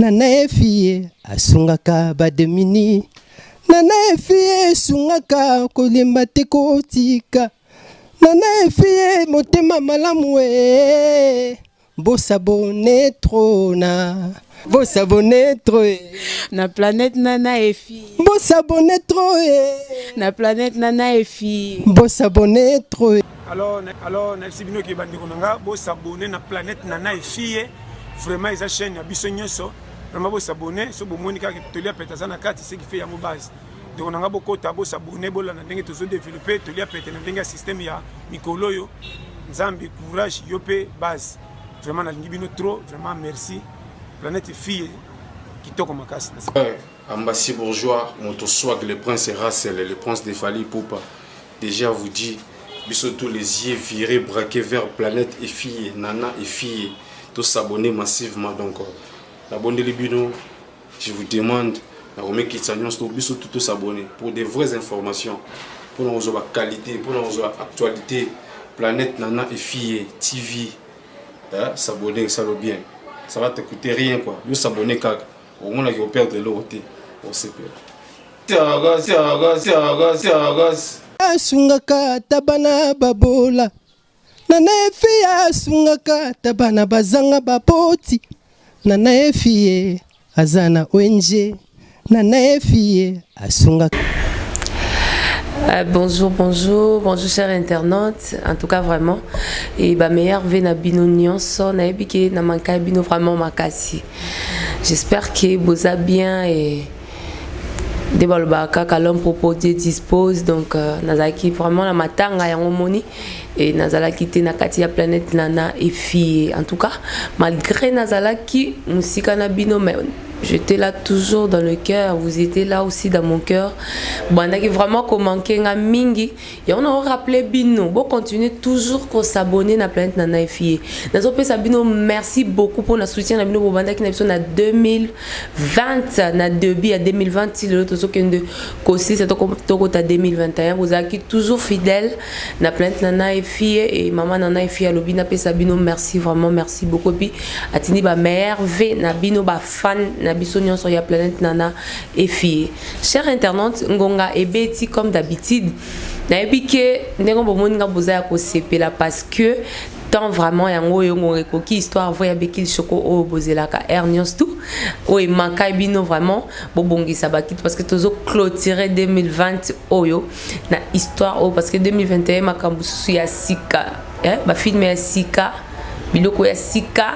nana efie asungaka bademini nana efie sungaka kolemba te kotika nana efie motema malamu bosabone trona bosabone trop na planète nana efie bosabone trop na planète nana efie bosabone trop alors merci bino ki bandi konanga bosabone na planète nana efie vraiment eza chaîne ya biso nyonso vraiment bosabone so bomoni kaka tolia peta sana kati ce qui fait yango base donc on a beaucoup de tabou s'abonner bola na ndenge tozo développer tolia peta na ndenge système ya mikolo yo nzambi courage yopé base vraiment na lingi bino trop vraiment merci planète fille kitoko makasi Ambassi bourgeois moto swag le prince Racel le prince de Fali Poupa déjà vous dit biso tous les yeux virés braqués vers planète et fille nana et fille tous s'abonner massivement donc abonnez les bino je vous demande na remet kitsanyon biso tous s'abonner pour des vraies informations pour nos qualité pour nos actualité planète nana et fille TV s'abonner ça le bien ça va te coûter rien quoi yo s'abonner kaka au moins qui perdre de l'autre on sait pas asungaka tabana babola nana efie asungaka tabana bazanga bapoti nana efie azana ONG nana efie asungaka. Bonjour chers internautes, en tout cas vraiment et ba meilleur vena bino nyonso na ebike na manka bino vraiment makasi. J'espère que vous allez bien et Debalbaka l'homme proposé dispose donc nazaki vraiment la matanga ya ngomoni et nazala quitté na kati ya planète nana et fille en tout cas malgré nazala ki musika na bino mais j'étais là toujours dans le cœur, vous étiez là aussi dans mon cœur. Bon, on a vraiment commencé à mingi et on a rappelé bino. Bon, continuez toujours à s'abonner à la planète nana et fille. Nous avons Sabino, merci beaucoup pour notre soutien. Nous avons banda qui n'a en 2020, na début à 2020, si le autre qui de aussi c'est à 2021. Vous êtes toujours fidèles à la planète nana et fille et maman nana et fille à l'obina Sabino. Merci vraiment, merci beaucoup. Puis atini ba merveille, na bino ba fan. Bisognon sur la planète nana et fille. Chers internautes, ngonga et beti comme d'habitude. Na ebike ndenge bomoni nga boza ko sepela parce que tant vraiment yango yongo ekoki histoire voya bekil choko o bozelaka ernios tout o e mankai bino vraiment bobongisa bakit parce que tozo clôturer 2020 oyo na histoire o parce que 2021 makambu susu ya sika ba film ya sika biloko ya sika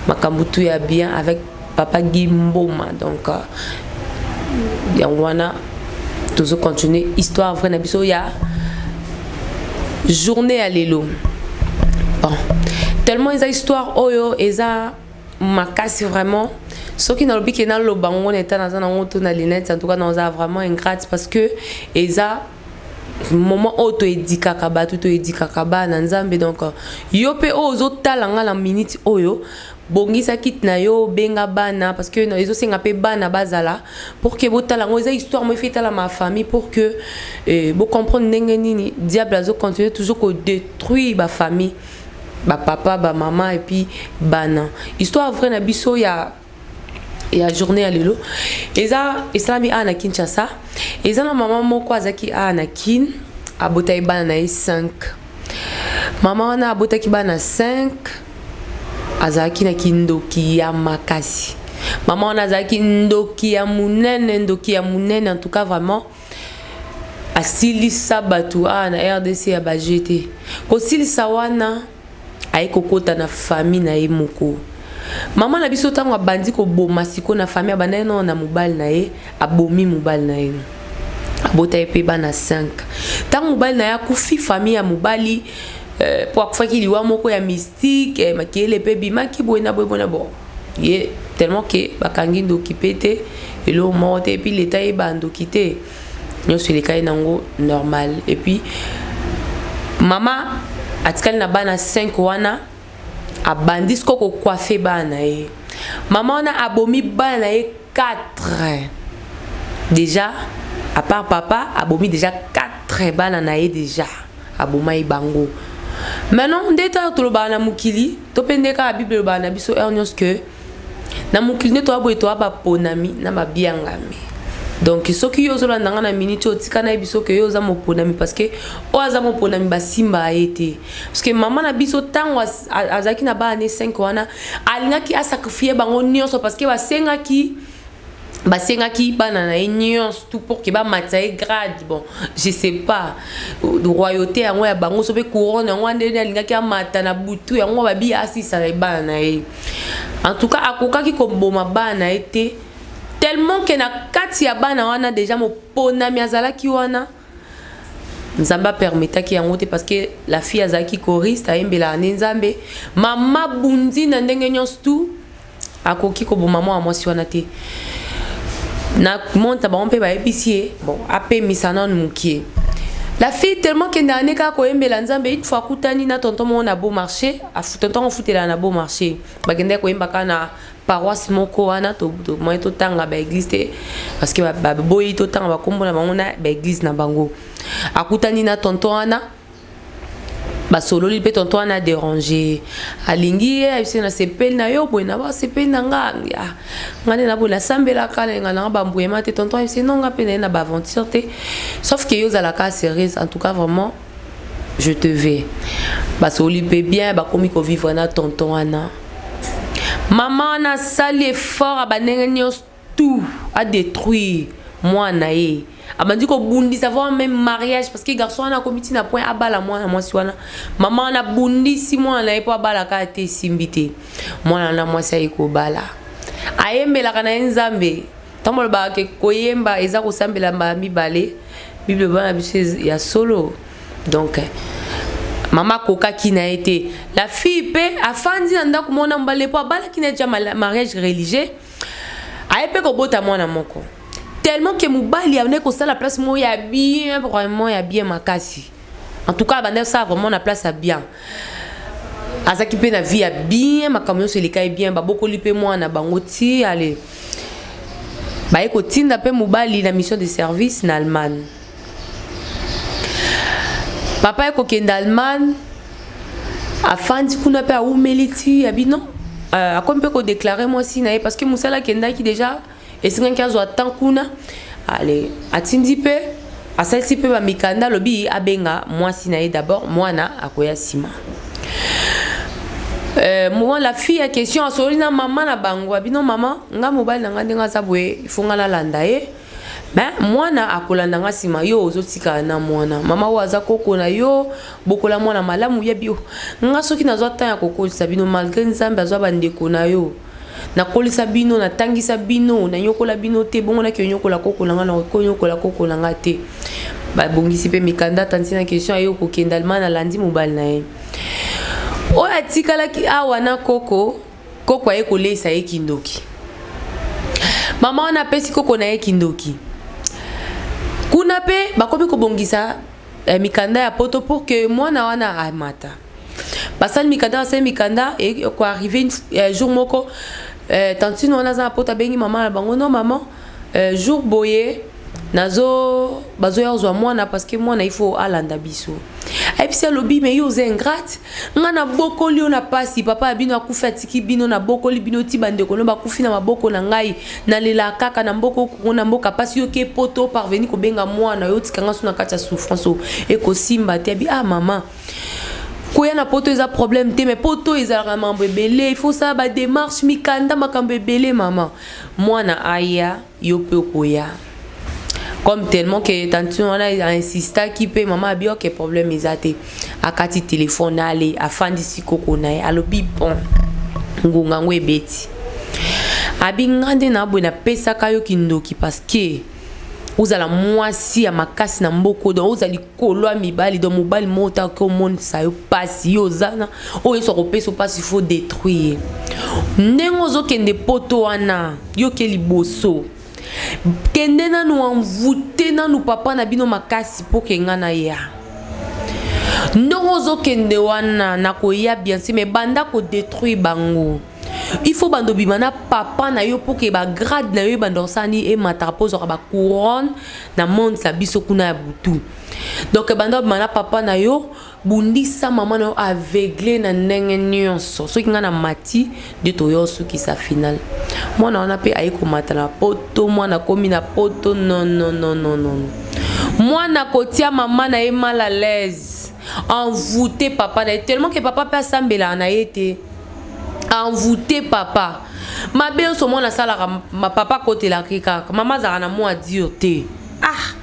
makambu tu ya bien avec Papa Gimboma donc yangwana toujours continuer histoire vraie na biso ya journée à l'élo bon tellement ils a histoire oyo eza makasi vraiment ce qui n'a pas na lobango neta na zana ngoto na linette en tout cas nous a vraiment ingrate parce que eza moment auto edika kabatu to edika kabana nzambe donc yo pe ozo talanga la minute oyo bongisa kit na yo benga bana parce que ils aussi ngapé bana bazala pour que botala ngoza histoire moi fait la ma famille pour que bo comprendre ndenge nini diable azo continuer toujours ko détruire ba famille ba papa ba maman et puis bana histoire vrai na biso ya journée à l'élo eza islami ana Kinshasa eza na maman moko azaki ana kin abota bana na 5 maman na abota ki bana 5 azaki na kindoki ya makasi maman na azaki ndoki ya munene en tout cas vraiment asilisa batu na RDC ya bajete ko silisa wana ay kokota na famille na ye moko maman na biso tango abandi ko boma siko na famille abanda no na mobile na ye abomi mobile na ye abota epe bana 5 tango mobile na ya kufi famille ya mobali pour fois qu'il y a moko ya mystique makele pe bimaki boina boina bon ye tellement que bakangi ndokipete et le monte et puis l'état est bando quitté nous sur les cas nango normal et puis maman atikali na bana 5 wana abandis ko coiffer bana e maman na abomi bana e 4 déjà à part papa abomi déjà 4 bana na e déjà aboma e bango. Maintenant, on est à la Mukili, tu peux dire que la Bible est biso ernios que na mokili nde toya boye toya baponami na babiangami. Donc soki yo ozolandanga na minute otika na biso ke yo oza moponami parce que o aza moponami basimba ete parce que maman na biso tango azaki na ba année 5 wana alingaki asacrifier bango nyonso parce que basengaki bana na nyonso tout pour que ba matsaye grade. Bon je sais pas royauté yango ya bango so pe couronne yango ndene alingaki amata na butu yango babi asisa na bana na en tout cas akokaki koboma bana ete tellement que na kati ya bana wana déjà mo ponami azalaki wana Nzamba permetaki yango te parce que la fille azalaki choriste ayembela na Nzambe mama bundi na ndenge nyonso tu akoki koboma mwa mwasi wana te na monta ba on pe ba épicier bon apé misana mukie. La fille tellement que na neka ko yembela Nzambe une fois kutani na tonton mo na beau marché a tonton on futela na beau marché bagende ko yembaka na paroisse moko wana to moi to tanga ba église te parce que ba boyi to tanga ba kombo na bango na ba église na bango akutani na tonton ana ba solo li pe tonton ana déranger alingi ye na sepel na yo boy na ba sepel na nga ngane na bo na sambela kala ngana ba mbouema te tonton ye non nga pe na ba aventure te sauf que yo za la cas sérieuse en tout cas vraiment je te vais ba solo li pe bien ba komi ko vivre na tonton ana. Maman a sali effort à tout à détruire moi naé. A m'a dit qu'on bundi savoir même mariage parce que garçon a comité na point à bala moi siwana. Maman a bundi si moi naé pour bala ka te simbité. Moi na moi ça iko bala. Ayembe la kana Nzambe. Tambo ba ke koyemba eza ko sambela ba mi balé. Bible bana biso ya solo. Donc Maman Koka qui n'a été la fille pe afandi nda kumona mbale po bala qui n'a déjà mariage religieux a pe ko bota mwana moko tellement que mubali a ko la place mo ya bien vraiment ya bien makasi en tout cas bande ça vraiment na place à bien azaki pe na vie ya bien makamyo se likai bien ba boko lipe mwana bango ti allez ba eko tinda pe mubali na mission de service na Allemagne. Papa est coquin d'Allemagne, afin qu'on a pas ou meliti, abino, a comme peut déclarer moi si naïe parce que Moussala Kenda qui déjà et 5 ans tant kuna, allez, a tindi peu, a celle-ci peu ma mikanda lobby abenga moi si naïe d'abord moi na akoya sima. Moi la fille a question à solina maman na bango abino maman nga mobile nga ndenga sabwe il faut nga la landaye. Mais moi na akolanda nga sima yo ozotika na mwana mama waza koko na yo bokola mwana malamu yebio nga soki nazwa tan ya koko sabino malgré Nzambe azwa bandeko na yo na kolisa bino na tangisa bino na nyokola bino te bongo na nyokola koko na nga na konyokola koko na nga te ba bongisi pe mikanda tantina question ayo ko kendalman na landi mobile na ye o atikala ki awa na koko aye kolesa ye kindoki mama na pesi koko na ye kindoki kuna pe bakomi ko bongisa mikanda ya poto pour que mwana wana amata basali mikanda c'est mikanda et ko arriver jour moko tantino wana za poto bengi mama na bango non maman jour boye nazo bazo yazwa mwana parce que mwana il faut alanda biso et puis c'est lobby mais yo ingrate ngana bokoli ona pasi papa bino akufa tiki bino na bokoli bino ti bandeko no bakufi na maboko na ngai na lela kaka na mboko kuna mboka pasi yo ke poto parvenir ko benga mwana yo tikanga suna kata souffrance e ko simba te bi ah maman koya na poto eza problème te mais poto eza vraiment bébélé il faut ça ba démarche mikanda makambe bébélé maman mwana aya yo pe koya comme tellement que tantôt on a insisté qui peut maman bio que problème exacté a kati téléphone aller afin d'ici kokona alobi bon ngunga ngwe beti abingande na bona pesa kayo kindoki parce que uzala mwasi ya makasi na mboko do uzali kolwa mibali do mobali mota ko monde sa yo pasi yo zana o yeso ko pesa pasi faut détruire nengo zo kende poto wana yo ke liboso kende na nous envoûter na nous papa na bino makasi pour que ngana ya ndongo zo kende wana na ko ya bien si mais banda ko détruire bango il faut bando bimana papa na yo pour que ba grade na yo bando sani et matapo zo ba couronne na monde sa biso kuna butu. Donc bando bimana papa na yo bundisa maman na yo aveuglé na ndenge nyonso so kinga na mati de to yo so ki sa final. Moi na ona pe ayiko mata na poto, moi na komi na poto non. Moi na kotia maman na e mal à l'aise. Envoûté papa na tellement que papa peut sambela na été envoûté papa. Ma belle so mon na sala ma papa côté la kika. Maman za na moi dire te. Ah.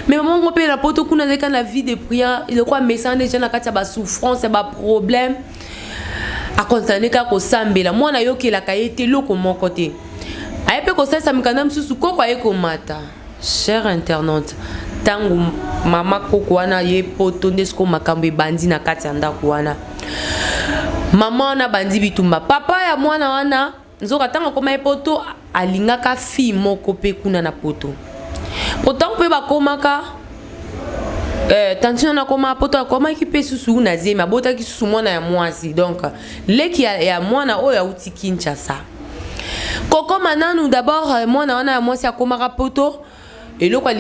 Mais maman on peut la poto kuna zeka na vie de prière, il quoi message déjà na katia ba souffrance ba problème. A constater ka ko sambela. Moi na yo ki la kaité loko mon côté. Aye pe ko ça mikana msusu koko aye ko mata. Cher internaute, tangu mama koko wana ye poto ndesko makambo bandi na kati ya ndako wana. Mama wana bandi bitumba. Papa ya mwana wana nzoka tango koma ye poto alingaka fi moko pe kuna na poto. Pourtant pe ba komaka tension na koma poto akoma ki pe susu na zema bota ki susu mwana ya mwasi. Donc leki ya mwana oyo ya uti Kinshasa. Koko mananu d'abord mwana wana ya mwasi akomaka poto. Et là, il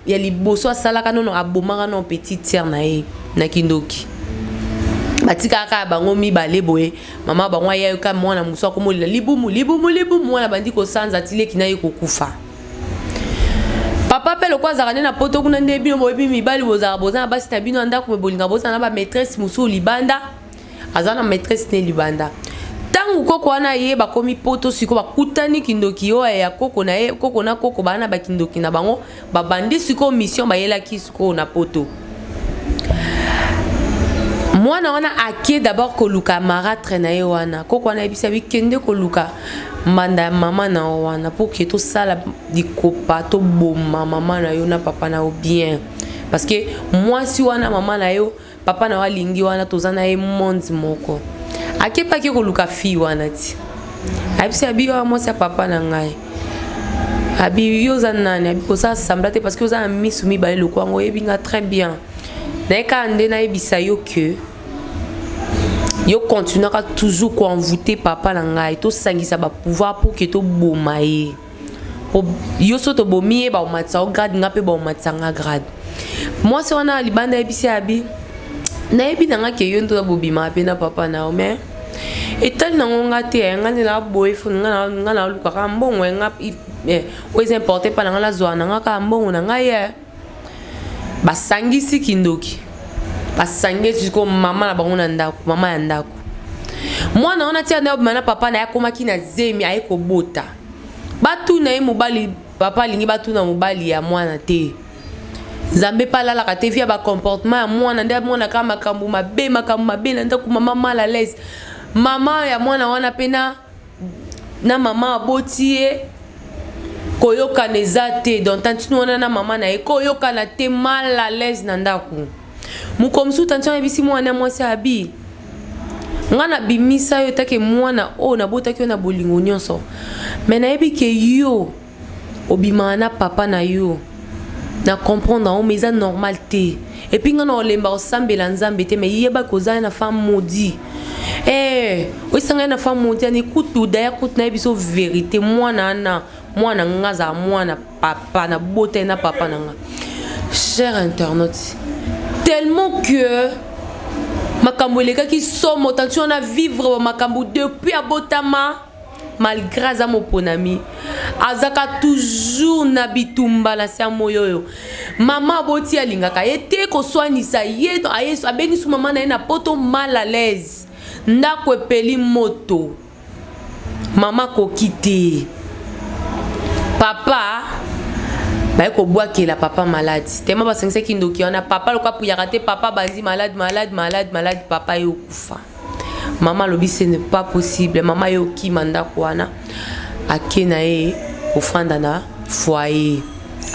y a les bosso à salaka non abomaka non petite sœur na kindoki. Batika ka bango mi baleboe mama bango ya ka mwana muso ko molila libumu mwana bandi ko sanza tile kina yiko kufa. Papa pe lo kwa zakane na poto kuna ndebino boyebi mi bali bozara bozana basi tabino ndako me bolinga bozana ba maîtresse muso libanda azana maîtresse ne libanda. Tangu koko wana ye bakomi poto siko bakutani kindoki yo ya koko na ye koko na koko bana ba kindoki na bango babandi siko mission bayela kisiko na poto. Mwana wana ake d'abord ko luka maratre na ye wana koko wana ebisa bikende ko luka manda mama na wana pour que to sala dikopa to boma mama na yo na papa na yo bien parce que moi si wana mama na yo papa na walingi wana tozana e monde moko. Ake pa ke ko luka fi wana ti. Abisi abi yo mo sa papa na ngai. Abi yo za nani abi ko sa semblate parce que yo za misumi ba le kwango ebinga très bien. Na ka ande na ebisa yo que yo continuera toujours ko envoûter papa na ngai to sangisa ba pouvoir pour que to bomaye. Yo so to bomie ba o matsa o grade ngape ba o matsa nga grade. Moi si wana libanda ebisi abi na ebi nanga ke yo ndo bobima pe na papa na o mais etal na ngonga te ngani la boyfriend ngana luka ka mbongo nga o is importé pa na la zwana nga ka mbongo na nga ye basangisi kindoki basangisi ko mama na bango na ndako mama ya ndako mwana ona tia na mana papa na yakoma kina zemi aye ko bota batu na ye mobali papa lingi batu na mobali ya mwana te Zambe pala la kate via ba comportement ya mwana ndia mwana kama makambu mabe na ndako mama mal à l'aise mama ya mwana wana pena na mama abotie koyoka nezate donc tantino wana na mama na koyoka na te mal à l'aise na ndako mukomsu tantino bisi mwana mwasi abi ngana bimisa yo take mwana o na bota kyo na bolingo nyonso mais na yebi ke yo obimana papa na yo na comprendre on mais ça normal té et puis ngana olemba osambela nzambe te mais yeba koza na femme maudit o sanga na femme maudit ni kutu da kutu na biso vérité mwana ngaza mwana papa na beauté na papa na nga cher internaute tellement que makambo leka ki somo tension na vivre makambo depuis abotama malgré ça mon ponami azaka toujours na bitumba la sia moyo mama boti alingaka ete ko soanisa ye ayeso abengi su mama na poto mal à l'aise ndako epeli moto mama ko kite papa ba ko boake la papa malade tellement ba sengse kindoki ona papa lo kwa puyaka te papa bandi malade papa yo kufa. Maman lobi ce n'est pas possible maman yo ki manda kwana akena e ofanda na foyer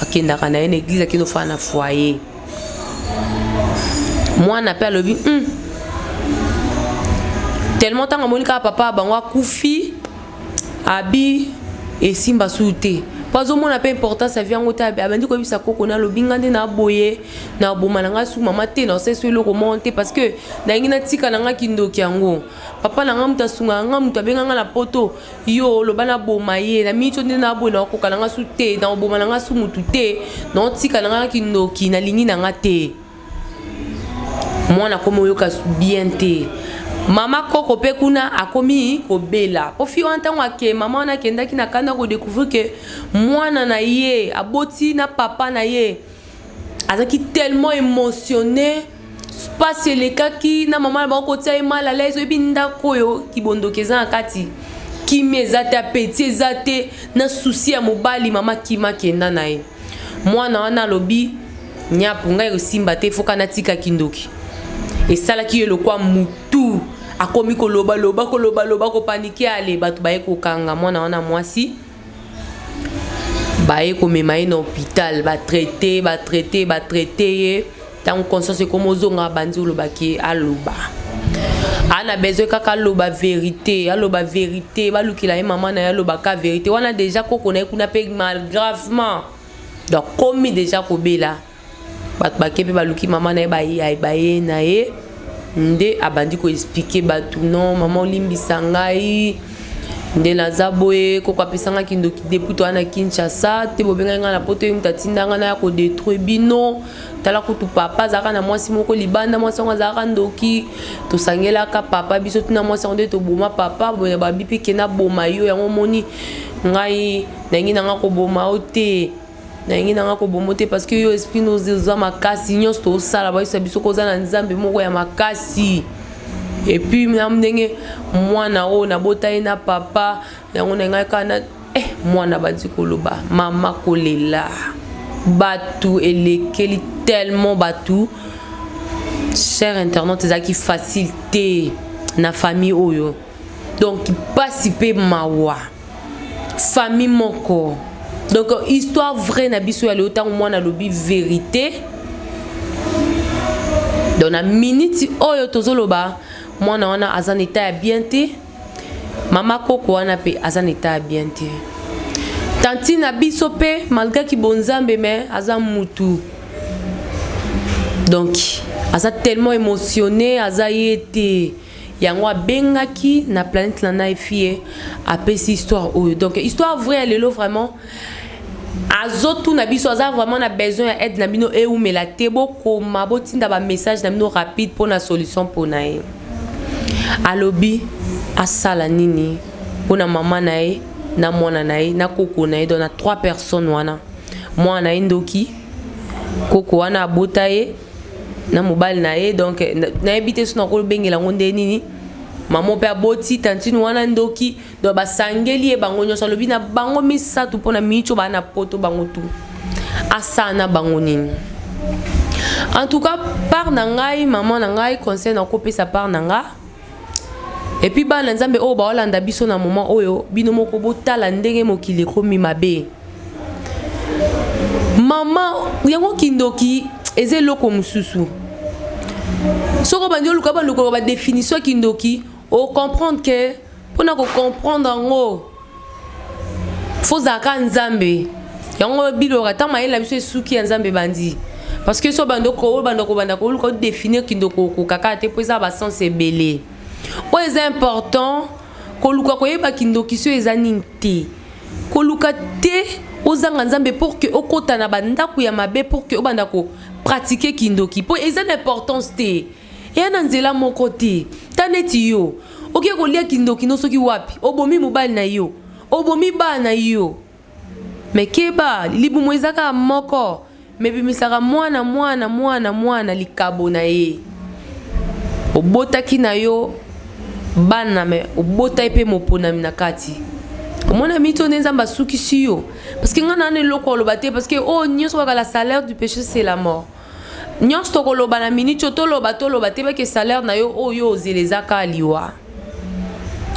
akenda kana en église akeno fana foyer moi na père lobi tellement tant monika papa bangwa kufi abi et simba souté pas au moins la importance ça vient au tabe abandi ko bisa koko na lobingande na boye na bomalanga su mama te na c'est le remonter parce que na ngina tika na kindoki yango papa na ngamuta sunga ngamuta benga na poto yo lobana bomaye na micho na boye na koka na su te na bomalanga su mutu te na tika na kindoki na lingi na ngate mwana komo yoka bien te mama koko pe kuna akomi ko bela po fi wantango ake mama na kenda kina kanda ko découvrir que mwana na ye aboti na papa na ye azaki tellement émotionné passe le kaki na mama ba ko tia mal à l'aise ebi ndako yo kibondokeza akati kimezate apeti ezate na souci ya mobali mama kima kenda na ye mwana wana lobi nyapu ngai osimba te foka na tika kindoki et ça là qui est le quoi mutu akomi ko loba ko paniquer ale batu baye ko kanga mwana wana mwasi baye ko memaye na hôpital ba traiter tant conscience comme ozonga bandi lobaki aloba ana besoin kaka loba vérité ba lukila ye maman na ya loba ka vérité wana déjà ko connaît kuna pe mal gravement donc comme déjà ko bela batu bakepe ba luki maman na baye na ye nde abandi ko expliquer batu non maman limbisa ngai nde nazaboye ko kapesanga kindoki depuis to ana Kinshasa te bobenga nga na poto yum tatindanga na ko détruire bino tala ko tu papa zaka na mwasi moko libanda mwasi ngo zaka ndoki to sangela ka papa biso tuna mwasi ngo to boma papa boye ba bipi kena boma yo yango moni ngai nangi nanga ko boma ote nangi nanga ko bomote parce que yo esprit nous za makasi nyos to sala ba isa biso ko za na nzambe moko ya makasi et puis ndenge mwana o na botaye na papa yango nanga kana mwana badi koloba mama kolela batu elekeli tellement batu cher internaute ezaki facilité na famille oyo donc participer mawa famille moko donc histoire vraie na biso ya le temps mwana lobi vérité dans la minute oyo tozoloba mwana wana azan état ya bien te mama koko wana pe azan état ya bien te tanti na biso pe malgré ki bonzambe mais azan mutu donc aza tellement émotionné aza yete yango abengaki na planète lana efie apesi histoire oyo donc histoire vraie lelo vraiment azotu na biso aza vraiment na besoin ya aide na bino eumela te bokoma botinda ba message na bino rapide pour na solution pour na ye alobi asala nini pona mama na ye na mwana na ye na koko na ye donc na 3 personnes wana mwana na ye ndoki koko wana abota ye na mobali na ye donc na ebite sona ko bengela ngonde nini maman pe aboti tantine wana ndoki donc basangeli e bango nyonso alobi na bango misatu pona micho bana poto bango tu asana bango nini en tout cas par nangai maman nangai conseil na kopesa par nanga et puis bana nzambe o ba olanda biso na moment oyo bino moko botala ndenge mokili komi mabe mama yango kindoki eze loko mususu soko bandi luka ba loko ba définition kindoki o comprendre que pour na ko comprendre ngo faut zaka nzambe yango bilora ta mayela biso suki ya nzambe bandi parce que so bandoko luka définir kindoko ko kaka te pour ça ba sens ebele o est important ko luka ko yeba kindoki so ezani te ko luka te ozanga nzambe pour que okota na bandako ya mabe pour que obandako pratiquer kindoki pour ezana importance te et na nzela moko te taneti yo oke ko lia kindoki no soki wapi obomi mobali na yo obomi ba na yo mais keba libu moizaka moko mebimisaka mwana likabo na ye obotaki na yo bana me obota epe mopona na kati omona mito nzamba suki siyo parce que ngana ne loko lobate parce que oh nyonso ka la salaire du péché c'est la mort nyonso to koloba na minito to loba te ba que salaire na yo oyo ozelezaka liwa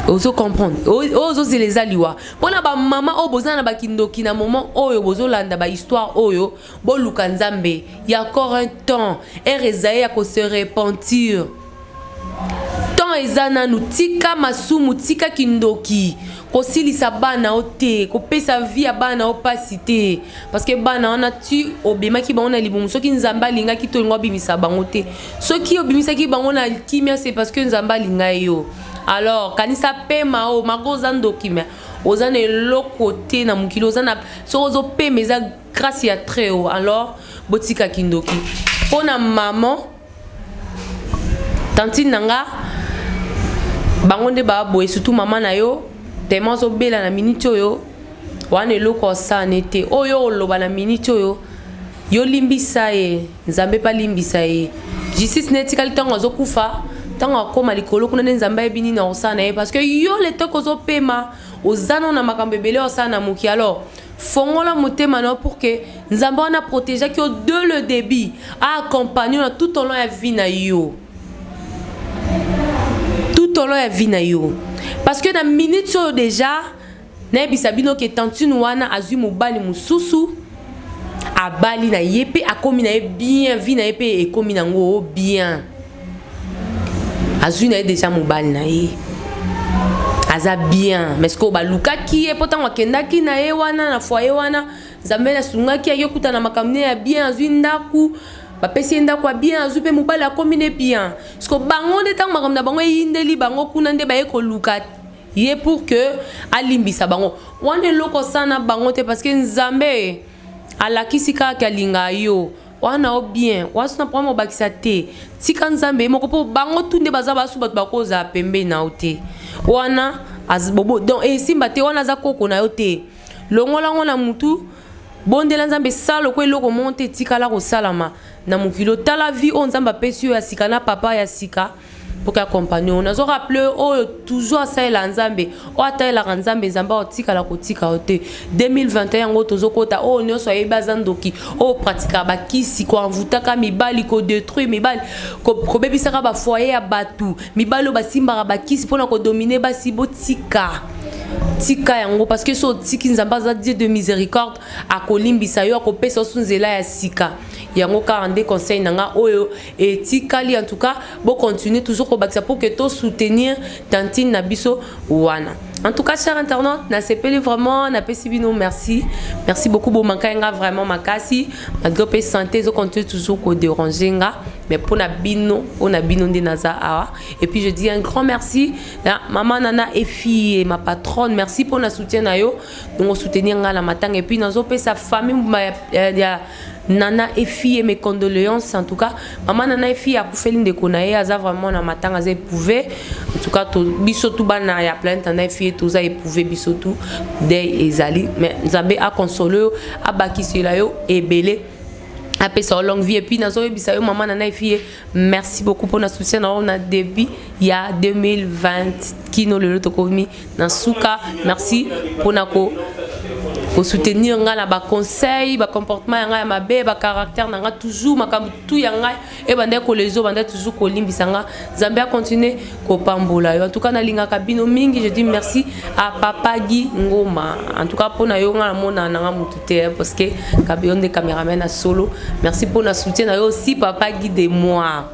ozo comprendre ozo zeleza liwa pona ba mama o bozana ba kindoki na moment oyo bozolanda ba histoire oyo bo luka nzambe il y a encore un temps et rezaye à se repentir tant tant ezana nous tika masumu tika kindoki kosilisa bana ote kopesa vie ya bana opasite parce que bana on a tu obemaki bango na libumu soki nzamba linga ki to ngwa bimisa bango te soki obimisa ki bango na kimia c'est parce que nzamba linga yo alors kanisa pema o magoza ndokimia ozana eloko te na mukilo ozana so ozo pema eza grâce ya très haut alors botika kindoki pona maman tantine nanga bango nde ba boye surtout maman na yo tellement zo bela na minute oyo wana eloko sa nete oyo oloba na minute oyo yo limbisa ye nzambe pa limbisa ye justice netikali tango zo kufa tango akoma likolo kuna nzambe ebini na osana ye parce que yo le toko zo pema ozana na makambo ebele osana muki alors fongola motema no pour que nzambe wana protéger que de le débit a accompagner tout au long ya vie na yo tout au long ya vie na yo parce que na minute so déjà na bisabino ke tantine wana azui mobali mususu abali na yepe akomi na bien vie na yepe ekomi na ngo bien azui na déjà mobali na ye aza bien mais ko baluka ki e potan wakenda ki na ye wana na foyer wana nzambe na sunga ki ayo kuta na makamne ya bien azui ndaku bapesi ndako ya bien azui pe mobali akomi ne bien parce que bango de tang makamna bango yindeli bango kuna nde baye ko luka ye pour que alimbisa bango wana loko sana bango te parce que nzambe alakisi kaka linga yo wana o bien wasuna problème bakisa te tika nzambe moko po bango tunde baza basu bato bakoza pembe na ote wana azbobo donc esimba te wana za koko na yo te longola ngona mutu bondela nzambe salo ko eloko monte tika la ko salama na mukilo tala vie on nzamba pesi yo ya sika na papa ya sika pour qu'accompagner on a zo rappeler oh toujours ça la nzambe o ataela nzambe nzamba otika la kotika ote 2021 ngo tozo kota oh nyo so yebaza ndoki o pratika ba kisi ko envutaka mibali ko détruire mibali ko bebisaka ba foyer ya batu mibali ba simba ba kisi pona ko dominer ba sibo tika yango parce que so tiki nzamba za Dieu de miséricorde akolimbisa yo akopesa sunzela ya sika yango 42 conseils nanga oyo et tikali en tout cas bon continuer toujours ko bakisa pour que to soutenir tantine na biso wana en tout cas chers internautes na sepeli vraiment na pesibino merci beaucoup bon mankanga vraiment makasi malgré santé zo continue toujours ko déranger nga mais pour na bino ndi naza awa et puis je dis un grand merci à maman nana et fille ma patronne merci pour na soutien na yo donc soutenir nga la matanga et puis nazo pe sa famille ya nana et fille mes condoléances en tout cas maman nana et fille a koufeli ndeko na ye aza vraiment na matanga za éprouvé en tout cas to biso tout bana ya plainte nana et fille tout za éprouvé biso tout dei ezali mais nzambe a consolé a bakisela yo ebele après ça longue vie et puis nazo ebisa yo maman nana et fille merci beaucoup pour notre soutien on a début il y a 2020 kino le tokomi na suka merci pour nako pour soutenir nga ba conseil ba comportement nga ma be ba caractère nga toujours makambu tout nga et bande ko lezo bande toujours ko limbisa nga Zambia continuer ko pambola en tout cas na linga kabino mingi je dis merci à papa Guy Ngoma en tout cas pour na yo nga mona nga mutute parce que kabion de cameraman à solo merci pour na soutien na yo aussi papa Guy de moi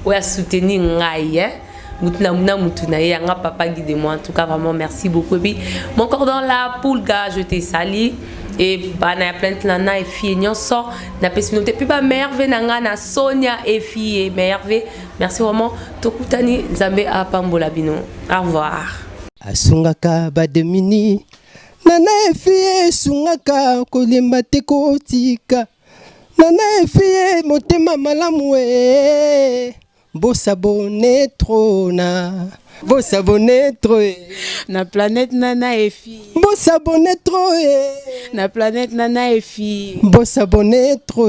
ou à soutenir ngai yanga papa guide moi en tout cas vraiment merci beaucoup et puis mon cordon là pour gars je te sali et bah na plainte nana et fille nyonso na pesinote puis ba merve nanga na Sonia et fille merve merci vraiment tokutani nzambe a pambola bino au revoir asungaka ba demini nana e fille sungaka kolimba te kotika nana e fille motema malamu Bossabonné trop na planète nana et fille Bossabonné trop na planète nana et fille Bossabonné trop